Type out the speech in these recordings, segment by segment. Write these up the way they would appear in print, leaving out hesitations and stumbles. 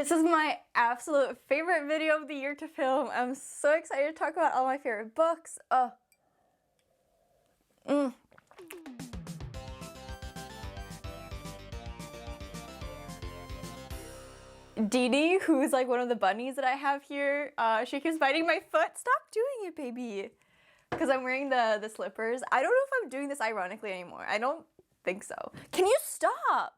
This is my absolute favorite video of the year to film. I'm so excited to talk about all my favorite books. Dee Dee, who's like one of the bunnies that I have here, she keeps biting my foot. Stop doing it, baby. Because I'm wearing the slippers. I don't know if I'm doing this ironically anymore. I don't think so. Can you stop?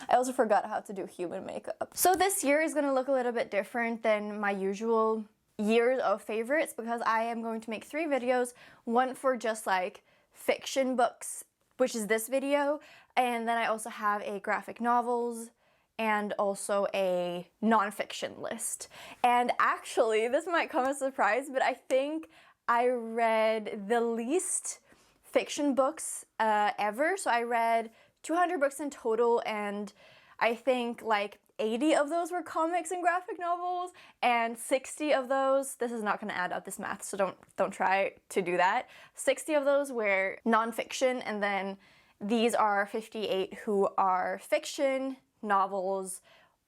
I also forgot how to do human makeup. So this year is gonna look a little bit different than my usual years of favorites because I am going to make 3 videos. One for just like fiction books, which is this video, and then I also have a graphic novels and also a nonfiction list. And actually, this might come as a surprise, but I think I read the least fiction books ever. So I read 200 books in total, and I think like 80 of those were comics and graphic novels, and 60 of those, this is not going to add up this math, so don't try to do that. 60 of those were nonfiction, and then these are 58 who are fiction novels,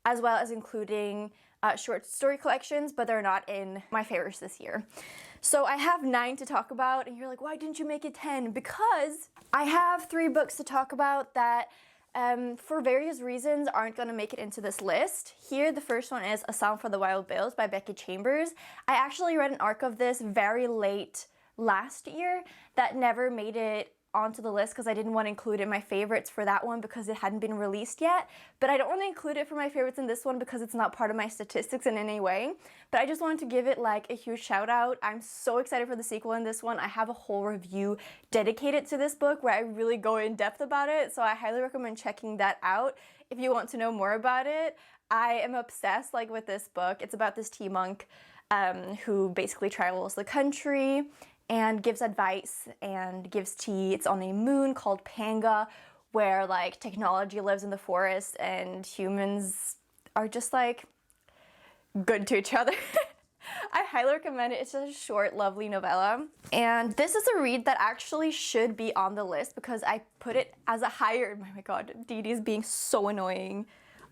as well as including short story collections, but they're not in my favorites this year. So I have 9 to talk about, and you're like, why didn't you make it 10? Because I have 3 books to talk about that for various reasons aren't going to make it into this list. Here, the first one is A Song for the Wild Bills by Becky Chambers. I actually read an arc of this very late last year that never made it onto the list because I didn't want to include it in my favorites for that one because it hadn't been released yet. But I don't want to include it for my favorites in this one because it's not part of my statistics in any way. But I just wanted to give it like a huge shout out. I'm so excited for the sequel in this one. I have a whole review dedicated to this book where I really go in depth about it. So I highly recommend checking that out if you want to know more about it. I am obsessed like with this book. It's about this tea monk who basically travels the country and gives advice and gives tea. It's on a moon called Panga, where like technology lives in the forest and humans are just like good to each other. I highly recommend it. It's just a short, lovely novella. And this is a read that actually should be on the list because I put it as a higher, oh my god, Dee Dee's being so annoying.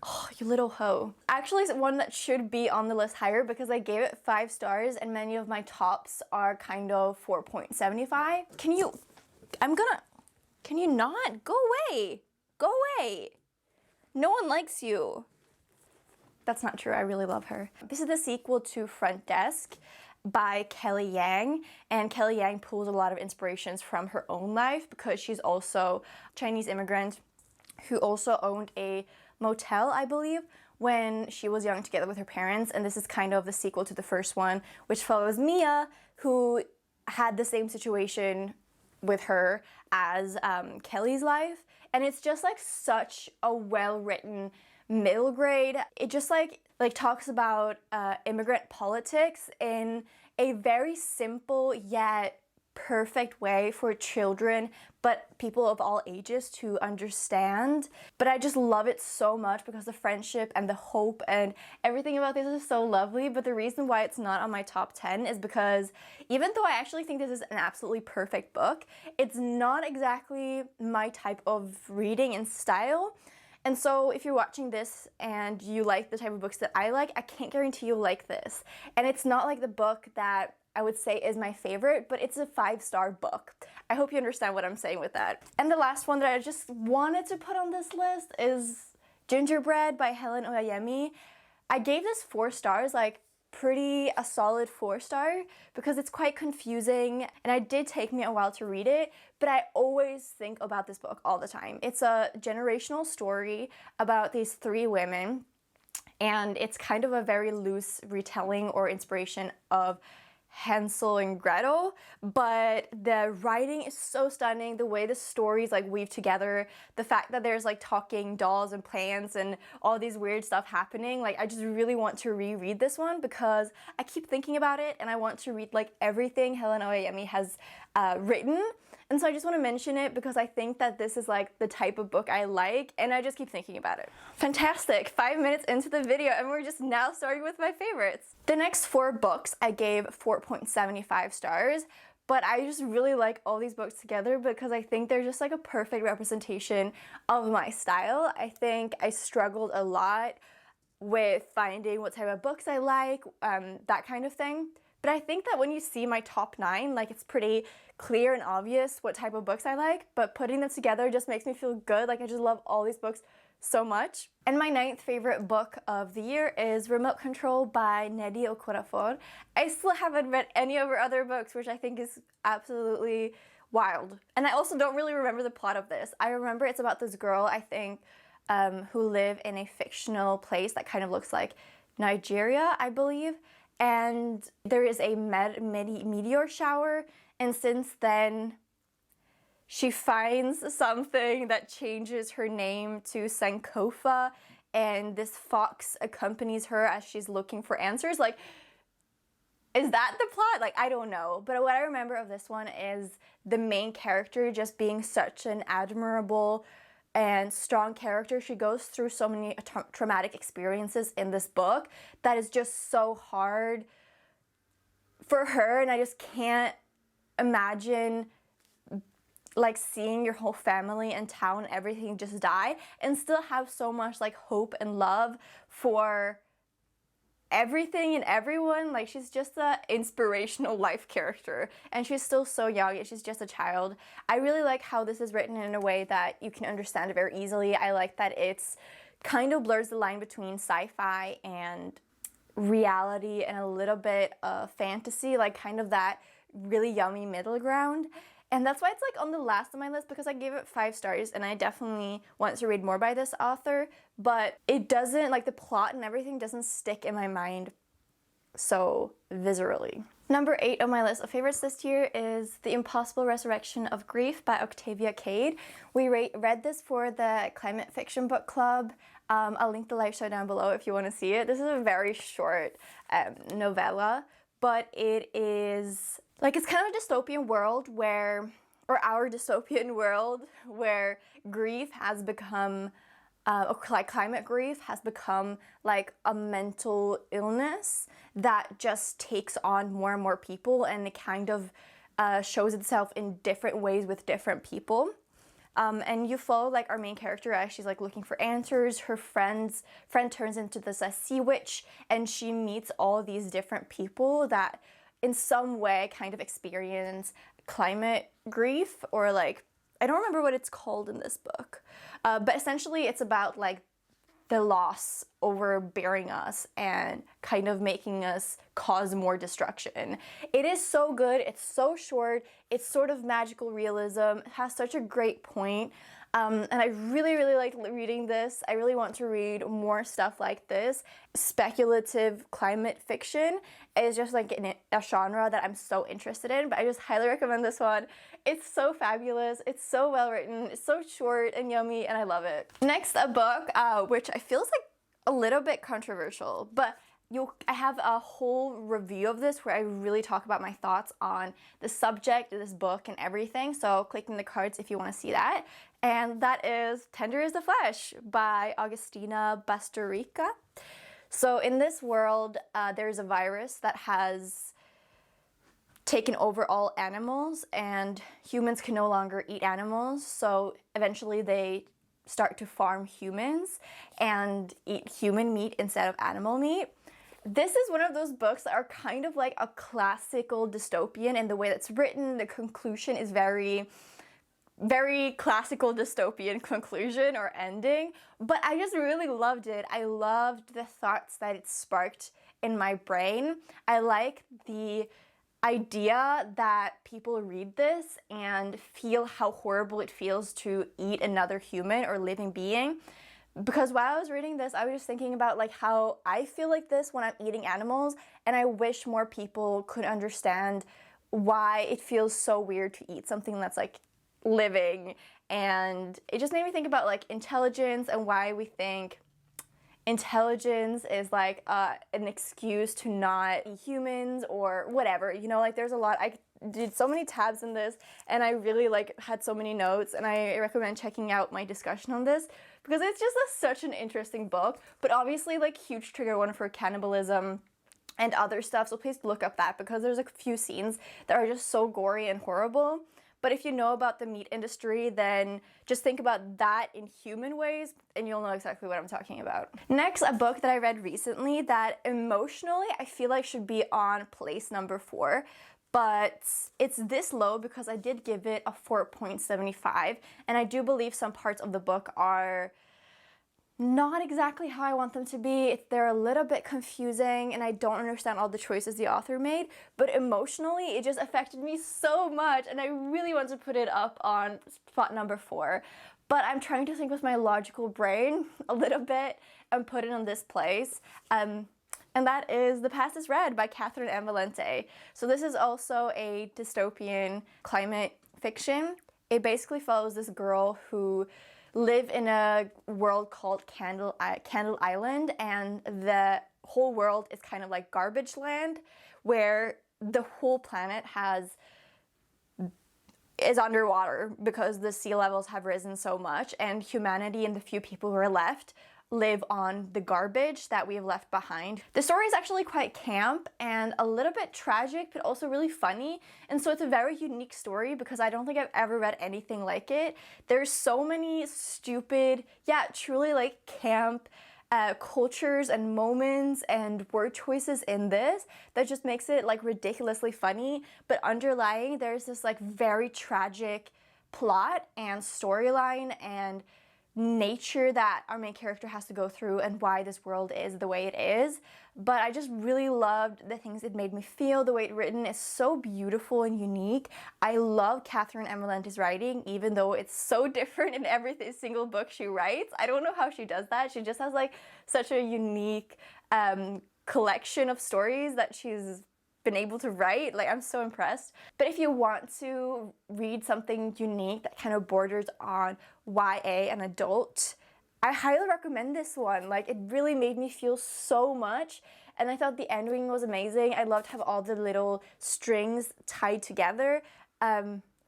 Oh, you little hoe. Actually, it's one that should be on the list higher because I gave it 5 stars and many of my tops are kind of 4.75. Can you not? Go away. Go away. No one likes you. That's not true. I really love her. This is the sequel to Front Desk by Kelly Yang, and Kelly Yang pulls a lot of inspirations from her own life because she's also a Chinese immigrant who also owned a motel, I believe, when she was young together with her parents, and this is kind of the sequel to the first one, which follows Mia, who had the same situation with her as Kelly's life, and it's just like such a well-written middle grade. It just like talks about immigrant politics in a very simple yet perfect way for children but people of all ages to understand. But I just love it so much because the friendship and the hope and everything about this is so lovely. But the reason why it's not on my top 10 is because even though I actually think this is an absolutely perfect book, it's not exactly my type of reading and style. And so if you're watching this and you like the type of books that I like, I can't guarantee you'll like this. And it's not like the book that I would say is my favorite, but it's a 5-star book. I hope you understand what I'm saying with that. And the last one that I just wanted to put on this list is Gingerbread by Helen Oyeyemi. I gave this 4 stars, like a solid 4-star, because it's quite confusing and it did take me a while to read it, but I always think about this book all the time. It's a generational story about these 3 women, and it's kind of a very loose retelling or inspiration of Hansel and Gretel, but the writing is so stunning. The way the stories like weave together, the fact that there's like talking dolls and plants and all these weird stuff happening, like I just really want to reread this one because I keep thinking about it and I want to read like everything Helen Oyeyemi has written. And so I just want to mention it because I think that this is like the type of book I like and I just keep thinking about it. Fantastic, 5 minutes into the video and we're just now starting with my favorites. The next 4 books I gave 4.75 stars, but I just really like all these books together because I think they're just like a perfect representation of my style. I think I struggled a lot with finding what type of books I like, that kind of thing. But I think that when you see my top 9, like, it's pretty clear and obvious what type of books I like, but putting them together just makes me feel good. Like, I just love all these books so much. And my 9th favorite book of the year is Remote Control by Nedi Okorafor. I still haven't read any of her other books, which I think is absolutely wild. And I also don't really remember the plot of this. I remember it's about this girl, I think, who live in a fictional place that kind of looks like Nigeria, I believe. And there is a meteor shower, and since then she finds something that changes her name to Sankofa, and this fox accompanies her as she's looking for answers. Like, is that the plot? Like, I don't know. But what I remember of this one is the main character just being such an admirable and strong character. She goes through so many traumatic experiences in this book that is just so hard for her, and I just can't imagine like seeing your whole family and town and everything just die and still have so much like hope and love for everything and everyone. Like, she's just an inspirational life character, and she's still so young and she's just a child. I really like how this is written in a way that you can understand it very easily. I like that it's kind of blurs the line between sci-fi and reality and a little bit of fantasy, like kind of that really yummy middle ground. And that's why it's like on the last of my list, because I gave it 5 stars and I definitely want to read more by this author, but it doesn't, like, the plot and everything doesn't stick in my mind so viscerally. Number 8 on my list of favorites this year is The Impossible Resurrection of Grief by Octavia Cade. We read this for the Climate Fiction Book Club. I'll link the live show down below if you want to see it. This is a very short novella, but it is like, it's kind of a dystopian world where, or our dystopian world, where grief has become, like climate grief has become like a mental illness that just takes on more and more people, and it kind of shows itself in different ways with different people. And you follow like our main character as she's like looking for answers. Her friend turns into this sea witch, and she meets all these different people that in some way kind of experience climate grief, or like, I don't remember what it's called in this book, but essentially it's about like the loss overbearing us and kind of making us cause more destruction. It is so good, it's so short, it's sort of magical realism, it has such a great point. And I really, really like reading this. I really want to read more stuff like this. Speculative climate fiction is just like a genre that I'm so interested in, but I just highly recommend this one. It's so fabulous, it's so well written, it's so short and yummy, and I love it. Next, a book which I feel is like a little bit controversial, but I have a whole review of this where I really talk about my thoughts on the subject of this book and everything, so click in the cards if you want to see that. And that is Tender is the Flesh by Agustina Bastarrica. So in this world, there's a virus that has taken over all animals, and humans can no longer eat animals, so eventually they start to farm humans and eat human meat instead of animal meat. This is one of those books that are kind of like a classical dystopian in the way that's written. The conclusion is very, very classical dystopian conclusion or ending, but I just really loved it. I loved the thoughts that it sparked in my brain. I like the idea that people read this and feel how horrible it feels to eat another human or living being. Because while I was reading this, I was just thinking about like how I feel like this when I'm eating animals, and I wish more people could understand why it feels so weird to eat something that's like living. And it just made me think about like intelligence and why we think intelligence is like an excuse to not eat humans or whatever, you know, like there's a lot. I did so many tabs in this, and I really like had so many notes, and I recommend checking out my discussion on this because it's just such an interesting book, but obviously like huge trigger warning for cannibalism and other stuff, so please look up that because there's a few scenes that are just so gory and horrible. But if you know about the meat industry, then just think about that in human ways and you'll know exactly what I'm talking about. Next, a book that I read recently that emotionally I feel like should be on place number 4. But it's this low because I did give it a 4.75, and I do believe some parts of the book are not exactly how I want them to be. They're a little bit confusing and I don't understand all the choices the author made, but emotionally it just affected me so much and I really want to put it up on spot number 4. But I'm trying to think with my logical brain a little bit and put it in this place. And that is The Past is Red by Catherine M. Valente. So this is also a dystopian climate fiction. It basically follows this girl who live in a world called Candle Island, and the whole world is kind of like garbage land, where the whole planet is underwater because the sea levels have risen so much, and humanity and the few people who are left live on the garbage that we have left behind. The story is actually quite camp and a little bit tragic, but also really funny. And so it's a very unique story because I don't think I've ever read anything like it. There's so many stupid, truly like camp cultures and moments and word choices in this that just makes it like ridiculously funny. But underlying, there's this like very tragic plot and storyline and nature that our main character has to go through and why this world is the way it is. But I just really loved the things it made me feel. The way it's written is so beautiful and unique. I love Catherine M. Valente's writing, even though it's so different in every single book she writes. I don't know how she does that. She just has like such a unique collection of stories that she's been able to write. Like, I'm so impressed. But if you want to read something unique that kind of borders on YA and adult, I highly recommend this one. Like, it really made me feel so much, and I thought the ending was amazing. I loved how all the little strings tied together.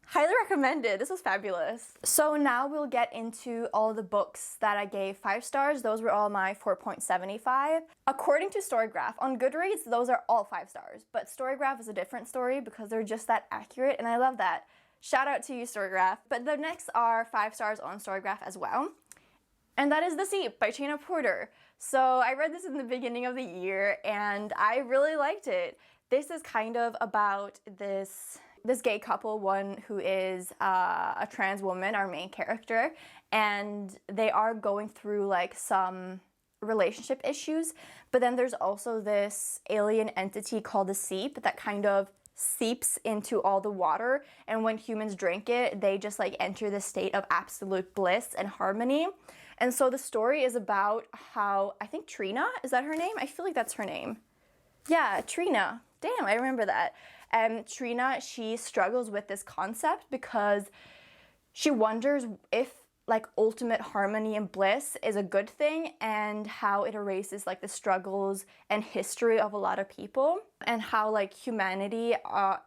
Highly recommended. This was fabulous. So now we'll get into all the books that I gave 5 stars. Those were all my 4.75. According to Storygraph, on Goodreads, those are all 5 stars. But Storygraph is a different story because they're just that accurate, and I love that. Shout out to you, Storygraph. But the next are 5 stars on Storygraph as well. And that is The Seep by Tina Porter. So I read this in the beginning of the year, and I really liked it. This is kind of about this gay couple, one who is a trans woman, our main character, and they are going through like some relationship issues, but then there's also this alien entity called the Seep that kind of seeps into all the water, and when humans drink it, they just like enter the state of absolute bliss and harmony. And so the story is about how, I think Trina, is that her name? I feel like that's her name. Yeah, Trina. Damn, I remember that. Trina, she struggles with this concept because she wonders if like ultimate harmony and bliss is a good thing, and how it erases like the struggles and history of a lot of people, and how like humanity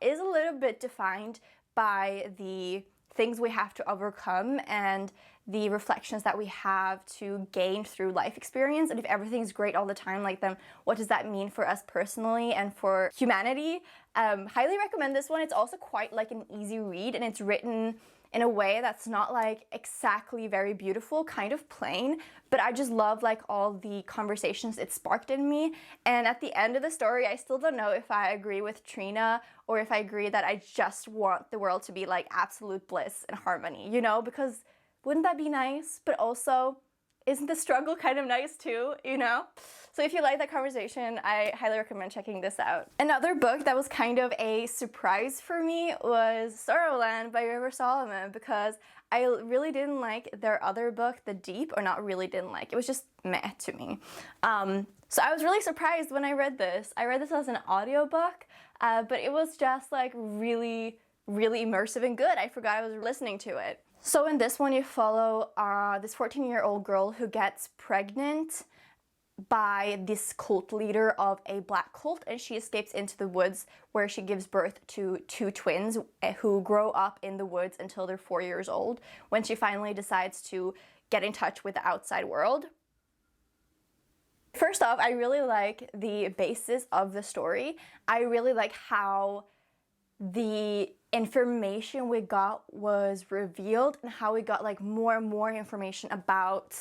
is a little bit defined by the things we have to overcome and the reflections that we have to gain through life experience. And if everything's great all the time, like, then what does that mean for us personally and for humanity? Highly recommend this one. It's also quite like an easy read, and it's written in a way that's not like exactly very beautiful, kind of plain, but I just love like all the conversations it sparked in me. And at the end of the story, I still don't know if I agree with Trina or if I agree that I just want the world to be like absolute bliss and harmony, you know, because wouldn't that be nice? But also, isn't the struggle kind of nice too, you know? So if you like that conversation, I highly recommend checking this out. Another book that was kind of a surprise for me was Sorrowland by River Solomon, because I really didn't like their other book, The Deep, or not really didn't like, it was just meh to me. So I was really surprised when I read this. I read this as an audiobook, but it was just like really, really immersive and good. I forgot I was listening to it. So in this one, you follow this 14-year-old girl who gets pregnant by this cult leader of a black cult, and she escapes into the woods where she gives birth to 2 twins who grow up in the woods until they're 4 years old, when she finally decides to get in touch with the outside world. First off, I really like the basis of the story. I really like how the information we got was revealed, and how we got like more and more information about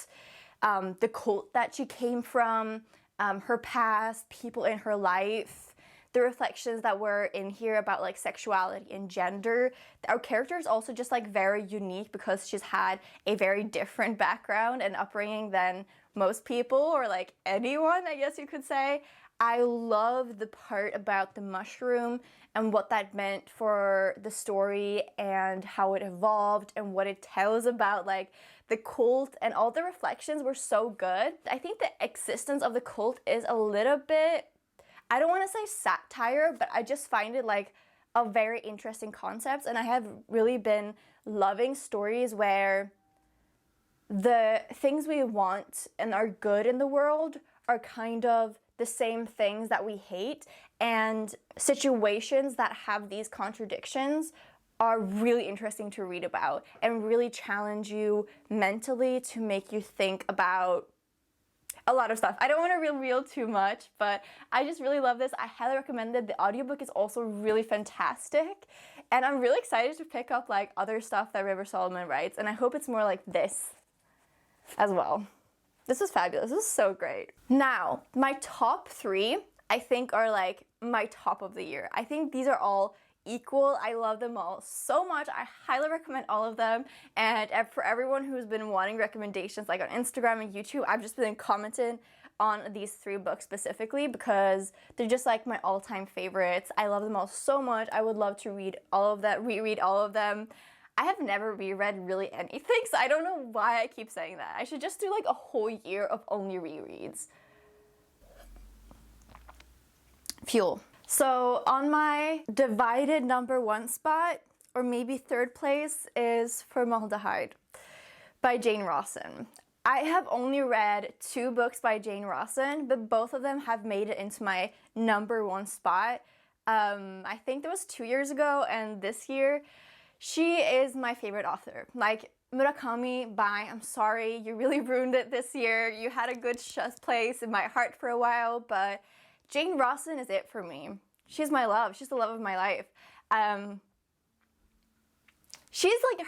the cult that she came from, her past, people in her life, the reflections that were in here about like sexuality and gender. Our character is also just like very unique because she's had a very different background and upbringing than most people, or like anyone, I guess you could say. I love the part about the mushroom and what that meant for the story and how it evolved and what it tells about like the cult, and all the reflections were so good. I think the existence of the cult is a little bit, I don't want to say satire, but I just find it like a very interesting concept, and I have really been loving stories where the things we want and are good in the world are kind of the same things that we hate, and situations that have these contradictions are really interesting to read about and really challenge you mentally to make you think about a lot of stuff. I don't want to reveal too much, but I just really love this. I highly recommend it. The audiobook is also really fantastic, and I'm really excited to pick up like other stuff that River Solomon writes, and I hope it's more like this as well. This is fabulous. This is so great. Now, my top 3, I think, are like my top of the year. I think these are all equal. I love them all so much. I highly recommend all of them. And for everyone who's been wanting recommendations like on Instagram and YouTube, I've just been commenting on these 3 books specifically because they're just like my all-time favorites. I love them all so much. I would love to read all of that, reread all of them. I have never reread really anything, so I don't know why I keep saying that. I should just do like a whole year of only rereads. Fuel. So on my divided number 1 spot, or maybe 3rd place, is Formaldehyde by Jane Rawson. I have only read 2 books by Jane Rawson, but both of them have made it into my number 1 spot. I think that was 2 years ago, and this year. She is my favorite author. Like, Murakami, bye, I'm sorry, you really ruined it this year. You had a good place in my heart for a while, but Jane Rawson is it for me. She's my love. She's the love of my life. She's like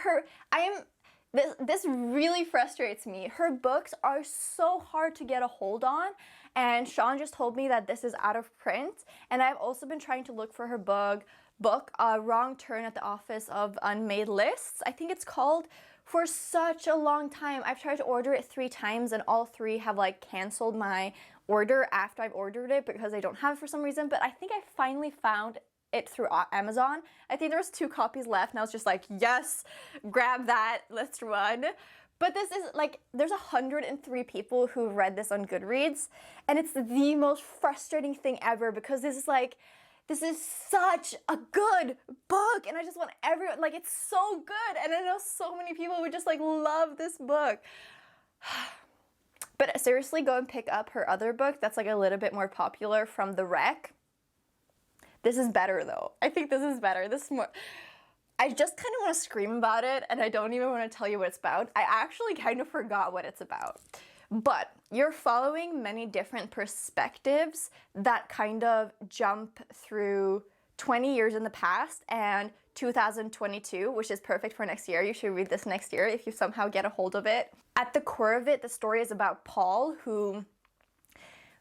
this really frustrates me. Her books are so hard to get a hold on, and Sean just told me that this is out of print, and I've also been trying to look for her book, Wrong Turn at the Office of Unmade Lists, I think it's called, for such a long time. I've tried to order it 3 times, and all 3 have like canceled my order after I've ordered it because I don't have it for some reason, but I think I finally found it through Amazon. I think there was 2 copies left, and I was just like, yes, grab that, let's run. But this is like, there's 103 people who read this on Goodreads, and it's the most frustrating thing ever because this is such a good book, and I just want everyone, like, it's so good, and I know so many people would just, like, love this book. But seriously, go and pick up her other book that's, like, a little bit more popular, From the Wreck. This is better, though. I think this is better. This is more... I just kind of want to scream about it, and I don't even want to tell you what it's about. I actually kind of forgot what it's about. But you're following many different perspectives that kind of jump through 20 years in the past and 2022, which is perfect for next year. You should read this next year if you somehow get a hold of it. At the core of it, the story is about Paul, who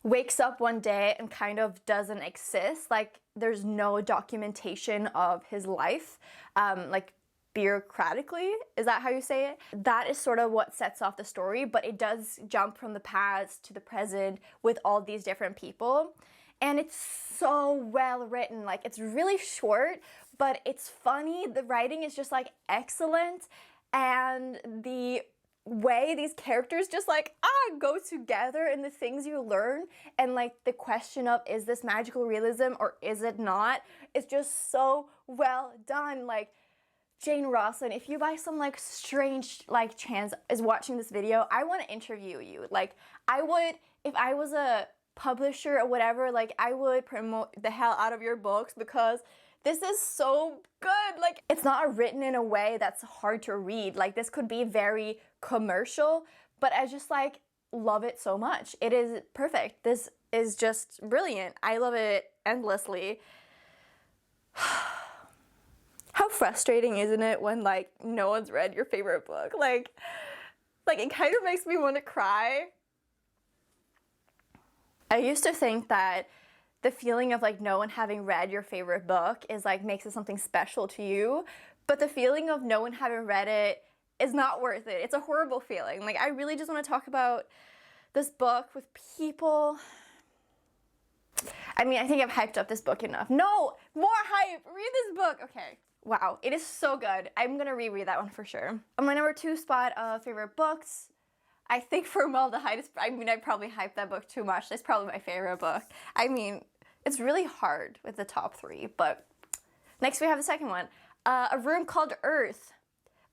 wakes up one day and kind of doesn't exist. Like, there's no documentation of his life, like bureaucratically, is that how you say it? That is sort of what sets off the story, but it does jump from the past to the present with all these different people. And it's so well written. Like, it's really short, but it's funny. The writing is just like excellent, and the way these characters just like go together, and the things you learn, and like the question of, is this magical realism or is it not, is just so well done. Like, Jane Rawson, if you by some like strange like chance is watching this video, I want to interview you. Like, I would, if I was a publisher or whatever, like, I would promote the hell out of your books because this is so good. Like, it's not written in a way that's hard to read. Like, this could be very commercial, but I just like love it so much. It is perfect. This is just brilliant. I love it endlessly. How frustrating, isn't it, when like no one's read your favorite book? Like it kind of makes me want to cry. I used to think that the feeling of like no one having read your favorite book is like makes it something special to you, but the feeling of no one having read it is not worth it. It's a horrible feeling. Like, I really just want to talk about this book with people. I mean, I think I've hyped up this book enough. No, more hype. Read this book. Okay. Wow, it is so good. I'm gonna reread that one for sure. On my number 2 spot of favorite books, I think Formaldehyde is, I mean, I probably hyped that book too much. It's probably my favorite book. I mean, it's really hard with the top 3, but next we have the second one. A Room Called Earth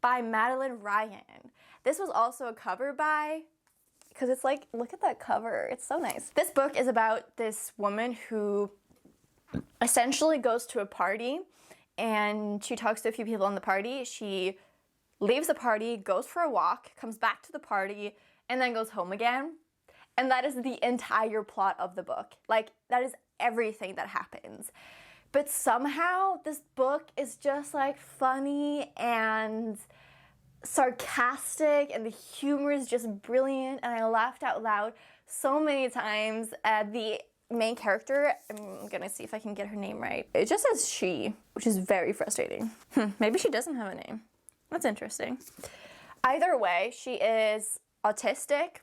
by Madeline Ryan. This was also a cover by, because it's like, look at that cover. It's so nice. This book is about this woman who essentially goes to a party and she talks to a few people on the party. She leaves the party, goes for a walk, comes back to the party, and then goes home again. And that is the entire plot of the book. Like, that is everything that happens. But somehow this book is just like funny and sarcastic, and the humor is just brilliant, and I laughed out loud so many times. The main character, I'm gonna see if I can get her name right. It just says she, which is very frustrating. Maybe she doesn't have a name. That's interesting. Either way, she is autistic.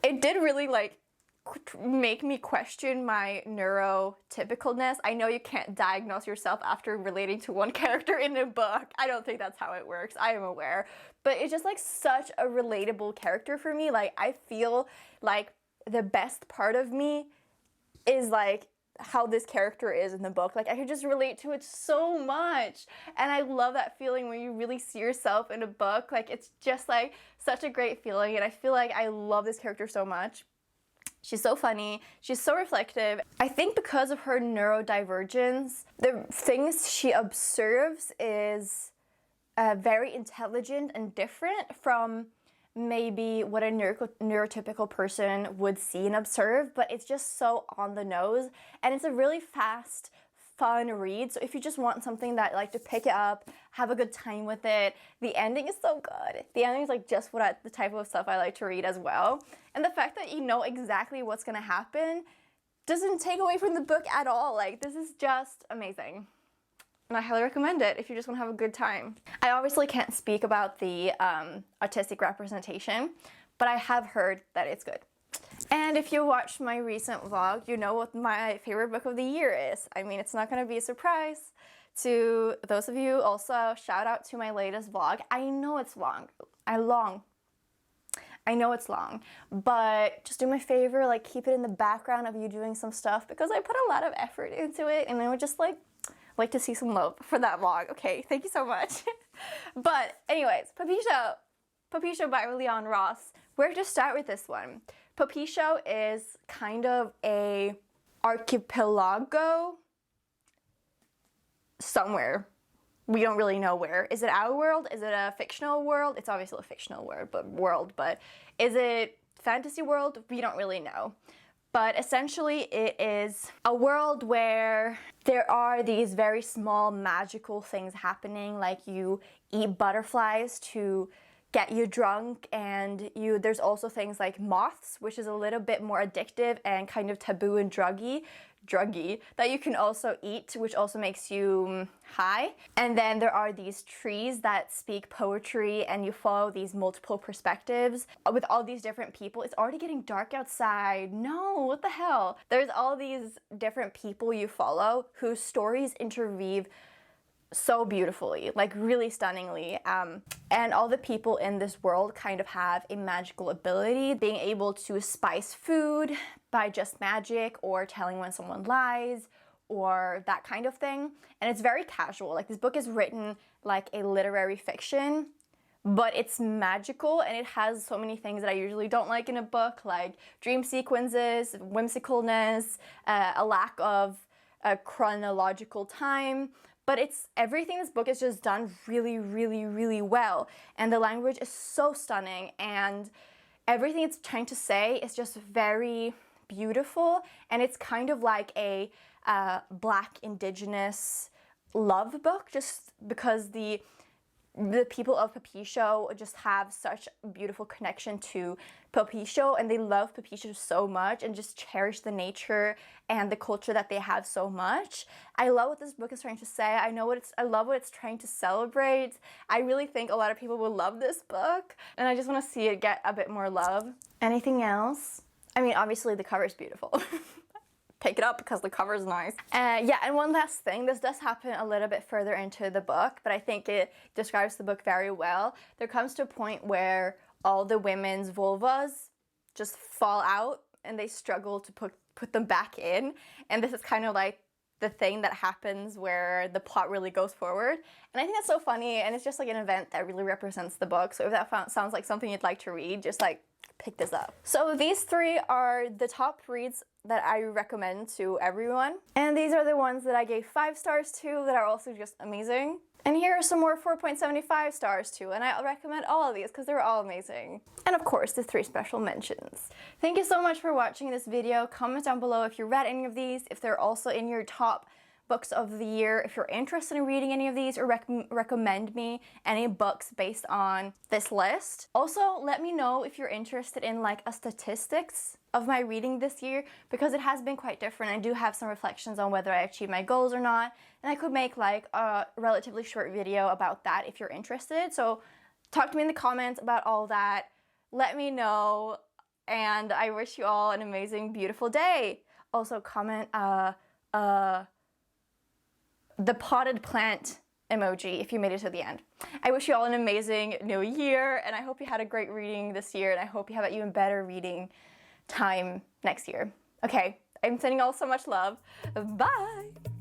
It did really like make me question my neurotypicalness. I know you can't diagnose yourself after relating to one character in a book. I don't think that's how it works. I am aware. But it's just like such a relatable character for me. Like, I feel like the best part of me is like how this character is in the book. Like, I could just relate to it so much. And I love that feeling when you really see yourself in a book. Like, it's just like such a great feeling. And I feel like I love this character so much. She's so funny. She's so reflective. I think because of her neurodivergence, the things she observes is very intelligent and different from maybe what a neurotypical person would see and observe, but it's just so on the nose, and it's a really fast, fun read. So if you just want something that like to pick it up, have a good time with it, the ending is so good. The ending is like just the type of stuff I like to read as well. And the fact that you know exactly what's gonna happen doesn't take away from the book at all. Like, this is just amazing. And I highly recommend it if you just want to have a good time. I obviously can't speak about the autistic representation, but I have heard that it's good. And if you watched my recent vlog, you know what my favorite book of the year is. I mean, it's not going to be a surprise to those of you. Also, shout out to my latest vlog. I know it's long. I know it's long, but just do me a favor, like keep it in the background of you doing some stuff, because I put a lot of effort into it, and I would just like to see some love for that vlog. Okay, thank you so much. But anyways, Popisho by Leon Ross. Where to start with this one? Popisho is kind of a archipelago somewhere. We don't really know where. Is it our world? Is it a fictional world? It's obviously a fictional world, but is it fantasy world? We don't really know. But essentially it is a world where there are these very small magical things happening, like you eat butterflies to get you drunk, and there's also things like moths, which is a little bit more addictive and kind of taboo and druggy that you can also eat, which also makes you high. And then there are these trees that speak poetry, and you follow these multiple perspectives with all these different people. It's already getting dark outside. No, what the hell? There's all these different people you follow whose stories interweave so beautifully, like really stunningly. And all the people in this world kind of have a magical ability, being able to spice food by just magic, or telling when someone lies, or that kind of thing. And it's very casual. Like, this book is written like a literary fiction, but it's magical, and it has so many things that I usually don't like in a book, like dream sequences, whimsicalness, a lack of a chronological time. But everything in this book is just done really, really, really well. And the language is so stunning, and everything it's trying to say is just very beautiful. And it's kind of like a Black Indigenous love the book just because the people of Popisho just have such a beautiful connection to Popisho, and they love Popisho so much and just cherish the nature and the culture that they have so much. I love what this book is trying to say. I love what it's trying to celebrate. I really think a lot of people will love this book, and I just want to see it get a bit more love. Anything else? I mean, obviously the cover is beautiful. Pick it up because the cover is nice. Yeah, and one last thing, this does happen a little bit further into the book, but I think it describes the book very well. There comes to a point where all the women's vulvas just fall out and they struggle to put them back in, and this is kind of like the thing that happens where the plot really goes forward. And I think that's so funny, and it's just like an event that really represents the book. So if that sounds like something you'd like to read, just like pick this up. So these 3 are the top reads that I recommend to everyone. And these are the ones that I gave 5 stars to that are also just amazing. And here are some more 4.75 stars too, and I recommend all of these because they're all amazing. And of course, the 3 special mentions. Thank you so much for watching this video. Comment down below if you read any of these, if they're also in your top books of the year, if you're interested in reading any of these, or recommend me any books based on this list. Also, let me know if you're interested in like a statistics of my reading this year, because it has been quite different. I do have some reflections on whether I achieved my goals or not, and I could make like a relatively short video about that if you're interested. So talk to me in the comments about all that. Let me know, and I wish you all an amazing, beautiful day. Also comment the potted plant emoji if you made it to the end. I wish you all an amazing new year, and I hope you had a great reading this year, and I hope you have an even better reading time next year. Okay, I'm sending you all so much love. Bye!